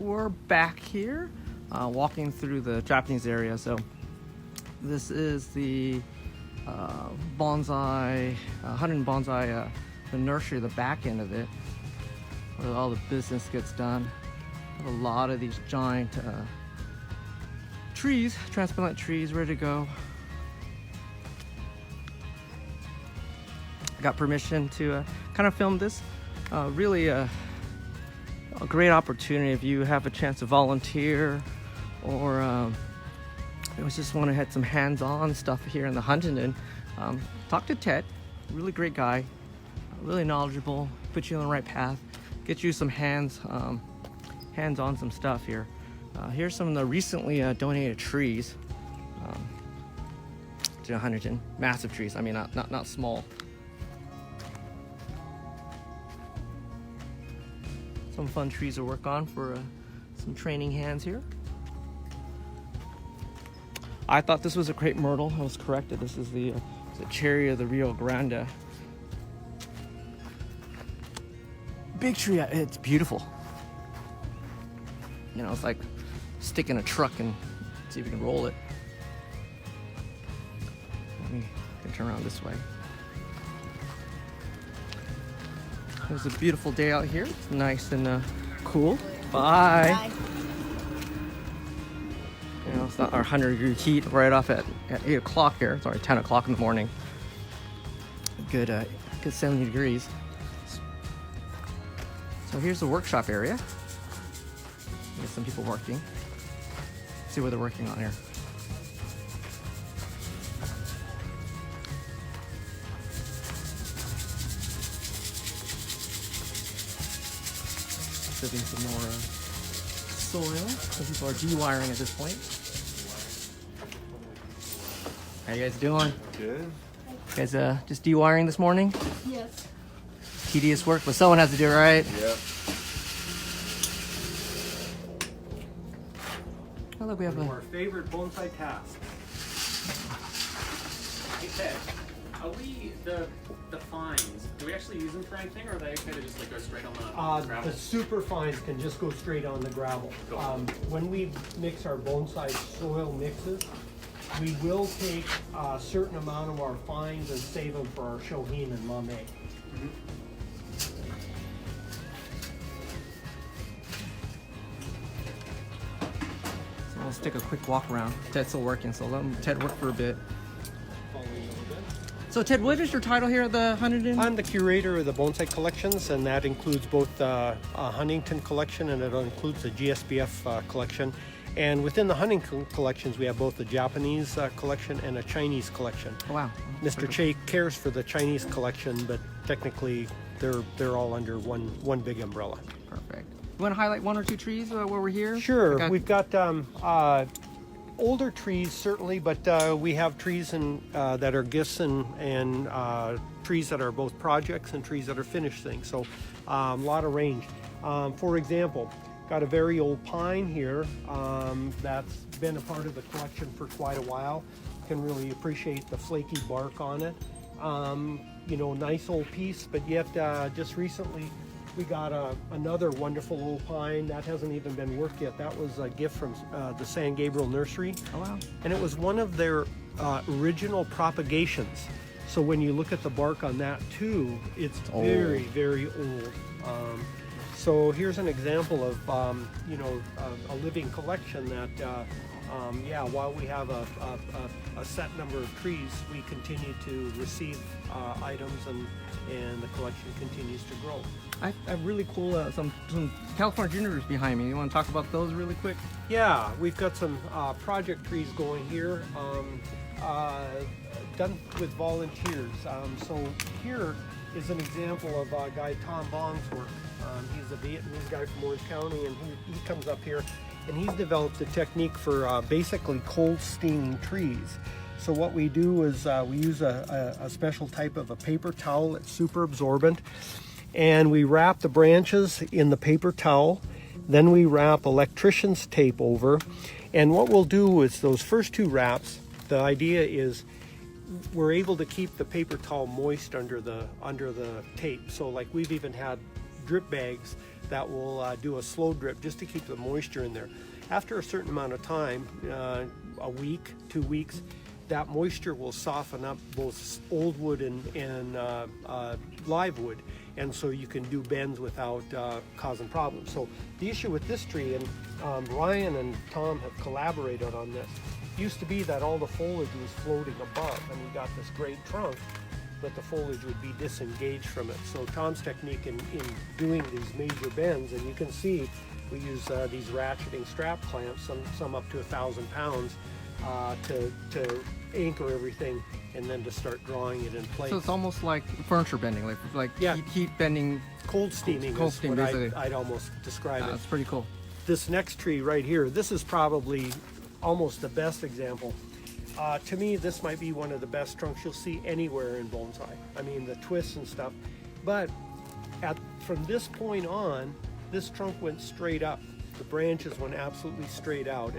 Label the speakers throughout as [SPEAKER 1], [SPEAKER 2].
[SPEAKER 1] we're back here walking through the Japanese area. So this is the bonsai, Huntington Bonsai, the nursery, the back end of it, where all the business gets done. A lot of these giant trees, transplant trees, ready to go. I got permission to kind of film this. Really a great opportunity if you have a chance to volunteer, or I just want to have some hands-on stuff here in the Huntington. Talk to Ted, really great guy, really knowledgeable, put you on the right path, get you some hands-on some stuff here. Here's some of the recently donated trees to Huntington. Massive trees. I mean, not small. Some fun trees to work on for some training hands here. I thought this was a crepe myrtle. I was corrected. This is the cherry of the Rio Grande. Big tree. It's beautiful. You know, it's like stick in a truck and see if you can roll it. Let me turn around this way. It was a beautiful day out here. It's nice and cool. Bye.
[SPEAKER 2] Bye.
[SPEAKER 1] You know, it's not our 100-degree heat right off at 8 o'clock here. It's already 10 o'clock in the morning. Good 70 degrees. So here's the workshop area. There's some people working. Let's see what they're working on here. Sieving some more soil. Some people are dewiring at this point. How you guys doing?
[SPEAKER 3] Good.
[SPEAKER 1] You guys just dewiring this morning?
[SPEAKER 2] Yes.
[SPEAKER 1] Tedious work, but someone has to do it, right?
[SPEAKER 3] Yep.
[SPEAKER 1] Oh, look, we have
[SPEAKER 4] Our favorite bonsai task.
[SPEAKER 5] Hey Ted, are we the fines? Do we actually use them for anything, or are they kind of just like go straight on the gravel?
[SPEAKER 4] The super fines can just go straight on the gravel. When we mix our bonsai soil mixes, we will take a certain amount of our fines and save them for our shohin and mame.
[SPEAKER 1] So let's take a quick walk around. Ted's still working, so let Ted work for a bit. So Ted, what is your title here at the Huntington?
[SPEAKER 4] I'm the curator of the bonsai collections, and that includes both the Huntington collection and it includes the GSBF collection. And within the Huntington collections, we have both the Japanese collection and a Chinese collection.
[SPEAKER 1] Oh, wow.
[SPEAKER 4] Mr. Che cares for the Chinese collection, but technically they're all under one big umbrella.
[SPEAKER 1] Perfect. You want to highlight one or two trees while we're here?
[SPEAKER 4] Sure. We've got older trees, certainly, but we have trees that are gifts and trees that are both projects and trees that are finished things. So a lot of range. For example, got a very old pine here that's been a part of the collection for quite a while. Can really appreciate the flaky bark on it. You know, nice old piece, but yet just recently we got another wonderful old pine that hasn't even been worked yet. That was a gift from the San Gabriel Nursery.
[SPEAKER 1] Oh, wow.
[SPEAKER 4] And it was one of their original propagations. So when you look at the bark on that too, it's very, very old. So here's an example of, you know, a living collection that, yeah, while we have a set number of trees, we continue to receive items and the collection continues to grow.
[SPEAKER 1] I have really cool, some California junipers behind me. You want to talk about those really quick?
[SPEAKER 4] Yeah, we've got some project trees going here, done with volunteers. So here is an example of guy Tom Bong's work. He's a Vietnamese guy from Orange County, and he comes up here and he's developed a technique for basically cold steaming trees. So what we do is we use a special type of a paper towel that's super absorbent, and we wrap the branches in the paper towel. Then we wrap electrician's tape over, and what we'll do is those first two wraps, the idea is we're able to keep the paper towel moist under the tape. So like we've even had drip bags that will do a slow drip just to keep the moisture in there. After a certain amount of time, a week, 2 weeks, that moisture will soften up both old wood and live wood, and so you can do bends without causing problems. So the issue with this tree, and Ryan and Tom have collaborated on this, used to be that all the foliage was floating above, and we got this great trunk, but the foliage would be disengaged from it. So Tom's technique in doing these major bends, and you can see we use these ratcheting strap clamps, some up to 1,000 pounds, to anchor everything and then to start drawing it in place.
[SPEAKER 1] So it's almost like furniture bending, like
[SPEAKER 4] Yeah.
[SPEAKER 1] heat bending.
[SPEAKER 4] Cold steaming
[SPEAKER 1] Cold
[SPEAKER 4] is
[SPEAKER 1] steam,
[SPEAKER 4] what
[SPEAKER 1] basically.
[SPEAKER 4] I'd almost describe it.
[SPEAKER 1] That's pretty cool.
[SPEAKER 4] This next tree right here, this is probably almost the best example. To me, this might be one of the best trunks you'll see anywhere in bonsai. I mean, the twists and stuff. But from this point on, this trunk went straight up. The branches went absolutely straight out.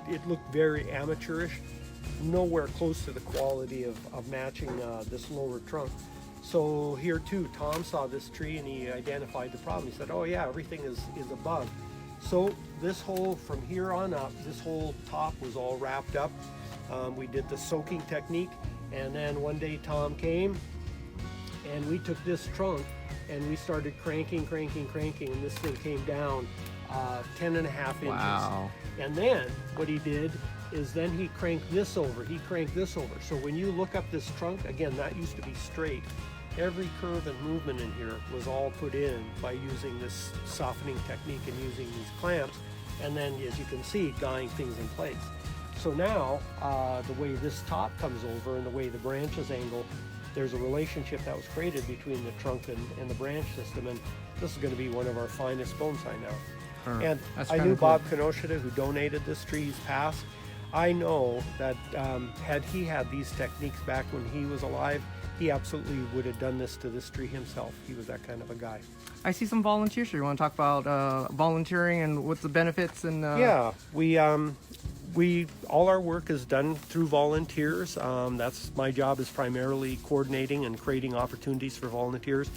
[SPEAKER 4] It looked very amateurish, nowhere close to the quality of matching this lower trunk. So here too, Tom saw this tree and he identified the problem. He said, oh yeah, everything is above. So this whole, from here on up, this whole top was all wrapped up. We did the soaking technique, and then one day Tom came and we took this trunk and we started cranking, and this thing came down 10.5 inches.
[SPEAKER 1] Wow.
[SPEAKER 4] And then what he did is then he cranked this over, So when you look up this trunk, again, that used to be straight. Every curve and movement in here was all put in by using this softening technique and using these clamps, and then, as you can see, guying things in place. So now, the way this top comes over and the way the branches angle, there's a relationship that was created between the trunk and the branch system, and this is going to be one of our finest bonsai now. And
[SPEAKER 1] That's
[SPEAKER 4] I
[SPEAKER 1] kinda
[SPEAKER 4] knew
[SPEAKER 1] cool.
[SPEAKER 4] Bob Kenoshita, who donated this tree, he's passed. I know that had he had these techniques back when he was alive, he absolutely would have done this to this tree himself. He was that kind of a guy.
[SPEAKER 1] I see some volunteers here. You want to talk about volunteering and what's the benefits and
[SPEAKER 4] Yeah, we all our work is done through volunteers. That's my job, is primarily coordinating and creating opportunities for volunteers.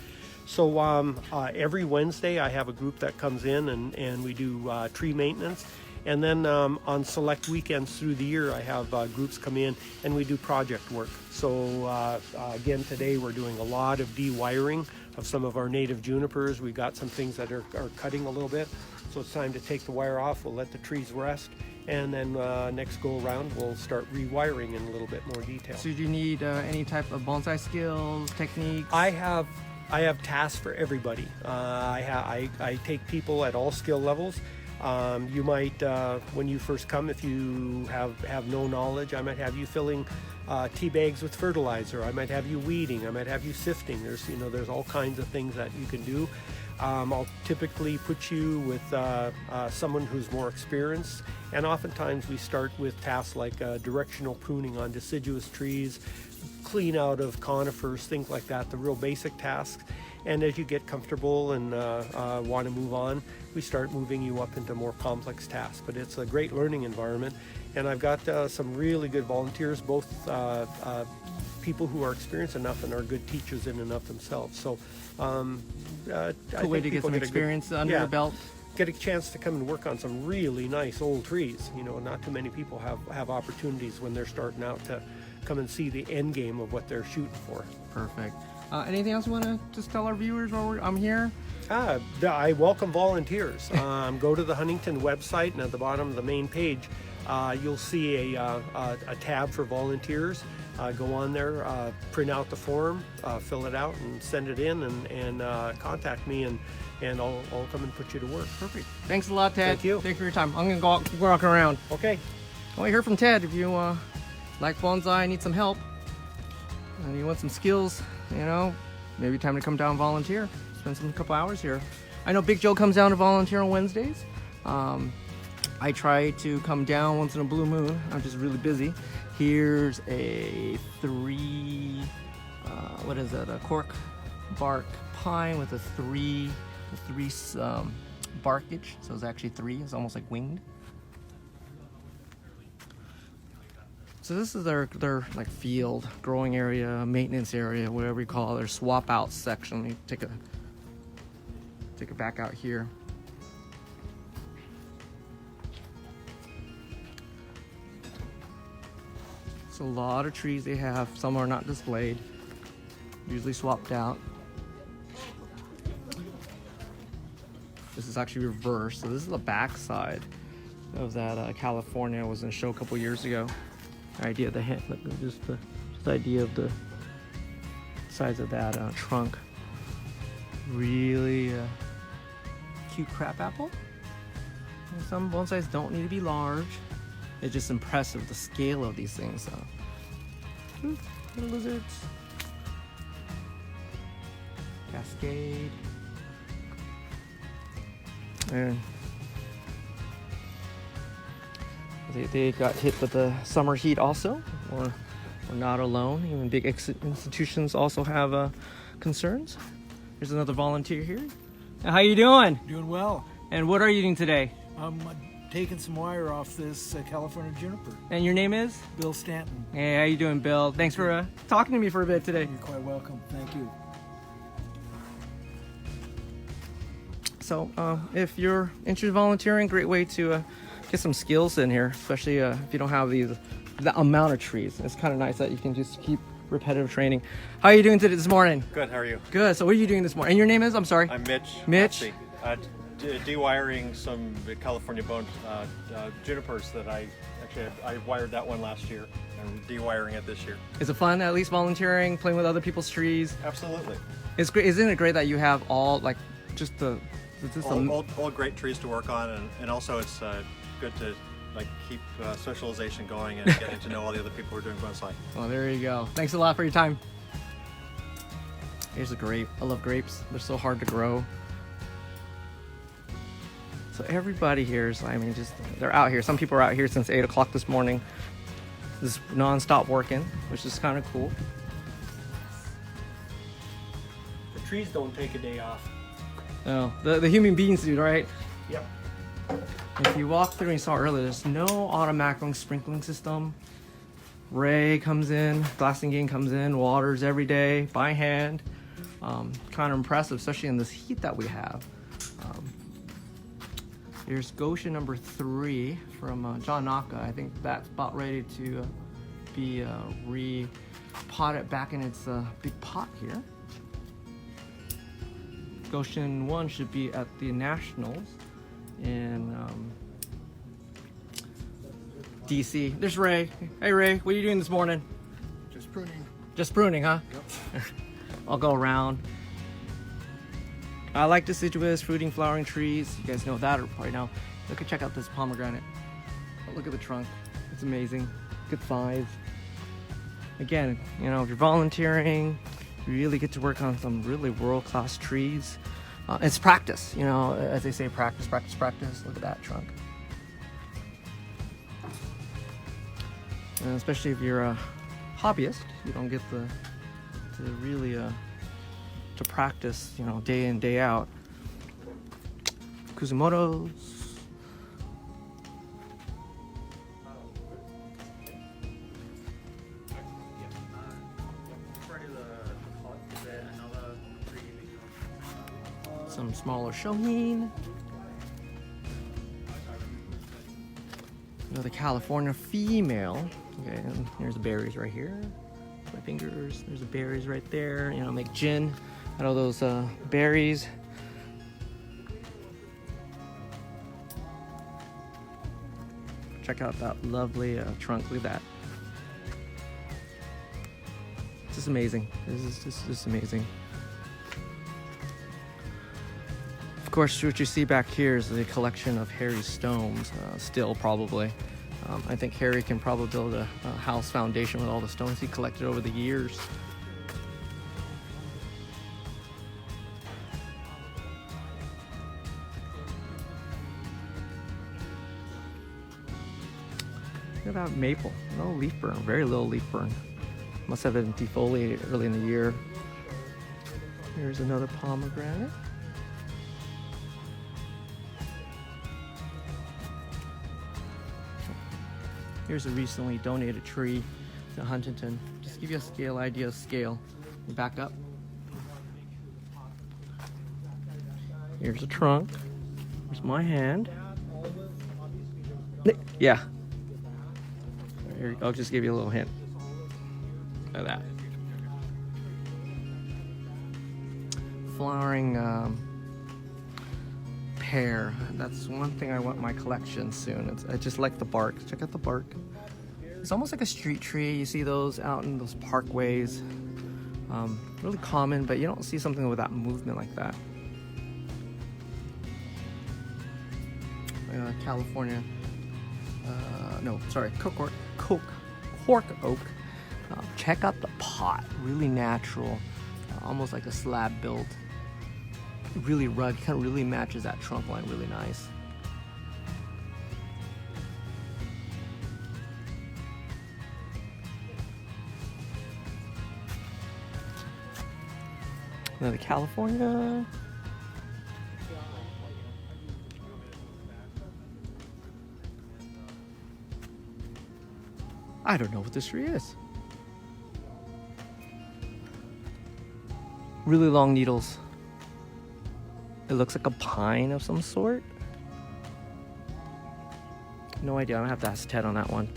[SPEAKER 4] So every Wednesday I have a group that comes in and we do tree maintenance. And then on select weekends through the year, I have groups come in and we do project work. So again, today we're doing a lot of de-wiring of some of our native junipers. We got some things that are cutting a little bit. So it's time to take the wire off. We'll let the trees rest. And then next go around, we'll start rewiring in a little bit more detail.
[SPEAKER 1] So do you need any type of bonsai skills, techniques?
[SPEAKER 4] I have tasks for everybody. I take people at all skill levels. You might, when you first come, if you have no knowledge, I might have you filling tea bags with fertilizer. I might have you weeding. I might have you sifting. There's all kinds of things that you can do. I'll typically put you with someone who's more experienced, and oftentimes we start with tasks like directional pruning on deciduous trees, clean out of conifers, things like that, the real basic tasks. And as you get comfortable and want to move on, we start moving you up into more complex tasks. But it's a great learning environment, and I've got some really good volunteers, both people who are experienced enough and are good teachers in and of themselves. So
[SPEAKER 1] Cool way to get some experience under your belt.
[SPEAKER 4] Get a chance to come and work on some really nice old trees. Not too many people have opportunities when they're starting out to come and see the end game of what they're shooting for.
[SPEAKER 1] Perfect. Anything else you want to just tell our viewers while I'm here?
[SPEAKER 4] I welcome volunteers. Go to the Huntington website, and at the bottom of the main page, you'll see a tab for volunteers. Go on there, print out the form, fill it out, and send it in, and contact me, and I'll come and put you to work.
[SPEAKER 1] Perfect. Thanks a lot, Ted.
[SPEAKER 4] Thank you.
[SPEAKER 1] Thanks for your time. I'm going to go walking around.
[SPEAKER 4] Okay.
[SPEAKER 1] Well, you heard from Ted. If you like bonsai, need some help, and you want some skills, maybe time to come down and volunteer. Spend some couple hours here. I know Big Joe comes down to volunteer on Wednesdays. I try to come down once in a blue moon. I'm just really busy. Here's a a cork bark pine with a three barkage. So it's actually three. It's almost like winged. So this is their like field, growing area, maintenance area, whatever you call it, their swap out section. You take a Take it back out here. It's a lot of trees they have. Some are not displayed, usually swapped out. This is actually reversed. So this is the back side of that California was in a show a couple years ago. Idea of the head, just the idea of the size of that trunk. Really cute crabapple. And some bonsais don't need to be large. It's just impressive the scale of these things. Little lizards. Cascade. And they got hit with the summer heat also. We're not alone. Even big institutions also have concerns. Here's another volunteer here. How you doing?
[SPEAKER 2] Doing well.
[SPEAKER 1] And what are you doing today?
[SPEAKER 2] I'm taking some wire off this California juniper.
[SPEAKER 1] And your name is?
[SPEAKER 2] Bill Stanton.
[SPEAKER 1] Hey, how you doing, Bill? Thanks for talking to me for a bit today.
[SPEAKER 2] You're quite welcome. Thank you.
[SPEAKER 1] So, if you're interested in volunteering, great way to get some skills in here, especially if you don't have the amount of trees. It's kind of nice that you can just keep repetitive training. How are you doing today this morning?
[SPEAKER 3] Good, how are you?
[SPEAKER 1] Good. So what are you doing this morning? And your name is? I'm sorry.
[SPEAKER 3] I'm Mitch.
[SPEAKER 1] Mitch?
[SPEAKER 3] Dewiring some California bone junipers that I wired that one last year. I'm dewiring it this year.
[SPEAKER 1] Is it fun at least volunteering, playing with other people's trees?
[SPEAKER 3] Absolutely.
[SPEAKER 1] It's great. Isn't it great that you have all like just the
[SPEAKER 3] all great trees to work on, and also it's good to like keep socialization going and getting to know all the other people who are doing bonsai.
[SPEAKER 1] Well, there you go. Thanks a lot for your time. Here's a grape. I love grapes. They're so hard to grow. So everybody here is, I mean, just they're out here. Some people are out here since 8 o'clock this morning. This non-stop working, which is kind of cool.
[SPEAKER 4] The trees don't take a day off.
[SPEAKER 1] No, the human beings do, right?
[SPEAKER 4] Yep.
[SPEAKER 1] If you walk through and you saw earlier, there's no automatic sprinkling system. Ray comes in, Glassingane comes in, waters every day by hand. Kind of impressive, especially in this heat that we have. Here's Goshen number 3 from John Naka. I think that's about ready to be re-potted back in its big pot here. Goshen 1 should be at the Nationals in DC. There's Ray. Hey Ray, what are you doing this morning?
[SPEAKER 2] Just pruning.
[SPEAKER 1] Just pruning, huh?
[SPEAKER 2] Yep.
[SPEAKER 1] I'll go around. I like deciduous, fruiting, flowering trees. You guys know that right now. Check out this pomegranate. Look at the trunk. It's amazing. Good size. Again, you know, if you're volunteering, you really get to work on some really world-class trees. It's practice, you know, as they say, practice, practice, practice. Look at that trunk. And especially if you're a hobbyist, you don't get to really to practice, you know, day in, day out. Kuzumotos. Some smaller shohin. Another California female. Okay, and here's the berries right here. My fingers. There's the berries right there. You know, make gin out of those berries. Check out that lovely trunk. Look at that. It's just amazing. This is just amazing. Of course, what you see back here is the collection of Harry's stones, still probably. I think Harry can probably build a house foundation with all the stones he collected over the years. Look at that maple. No leaf burn, very little leaf burn. Must have been defoliated early in the year. Here's another pomegranate. Here's a recently donated tree to Huntington. Just to give you a scale idea of scale. Back up. Here's a trunk. Here's my hand. Yeah. Here, I'll just give you a little hint. Look at that. Flowering pear. That's one thing I want in my collection soon. I just like the bark. Check out the bark. It's almost like a street tree. You see those out in those parkways. Really common, but you don't see something with that movement like that. California. No, sorry, cork oak. Check out the pot. Really natural. Almost like a slab built. Really rugged. Kind of really matches that trunk line really nice. Another California. I don't know what this tree is. Really long needles. It looks like a pine of some sort. No idea. I'm gonna have to ask Ted on that one.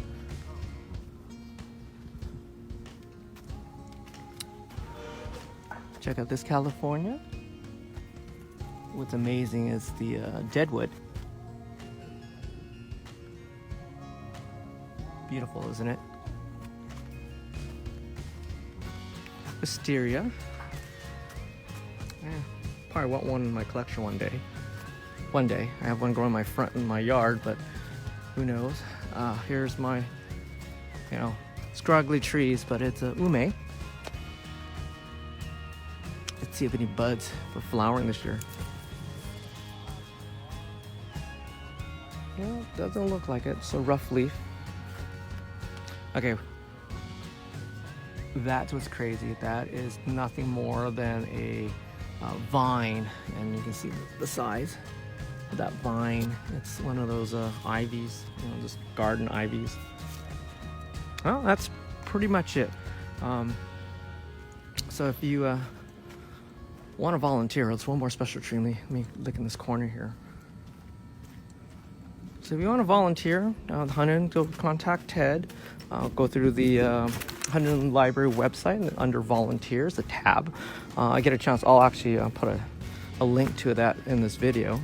[SPEAKER 1] Check out this California. What's amazing is the deadwood. Beautiful, isn't it? Wisteria. Probably want one in my collection one day. One day. I have one growing in my yard, but who knows? Here's my, scraggly trees, but it's a ume. Let's see if any buds for flowering this year. Well, doesn't look like it. It's a rough leaf. Okay. That's what's crazy. That is nothing more than a vine, and you can see the size of that vine. It's one of those ivies, just garden ivies. Well, that's pretty much it. So if you want to volunteer, it's one more special tree. Let me look in this corner here. So if you want to volunteer, Huntington, go contact Ted. Go through the Huntington Library website, and under volunteers, a tab. I get a chance, I'll actually put a link to that in this video.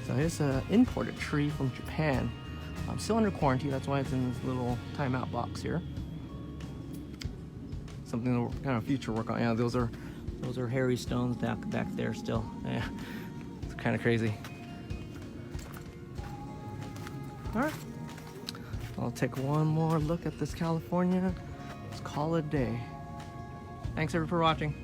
[SPEAKER 1] So here's an imported tree from Japan. I'm still under quarantine, that's why it's in this little timeout box here. Something to kind of future work on. Yeah, those are hairy stones back there still. Yeah, it's kind of crazy. All right. I'll take one more look at this California. Let's call it a day. Thanks everyone for watching.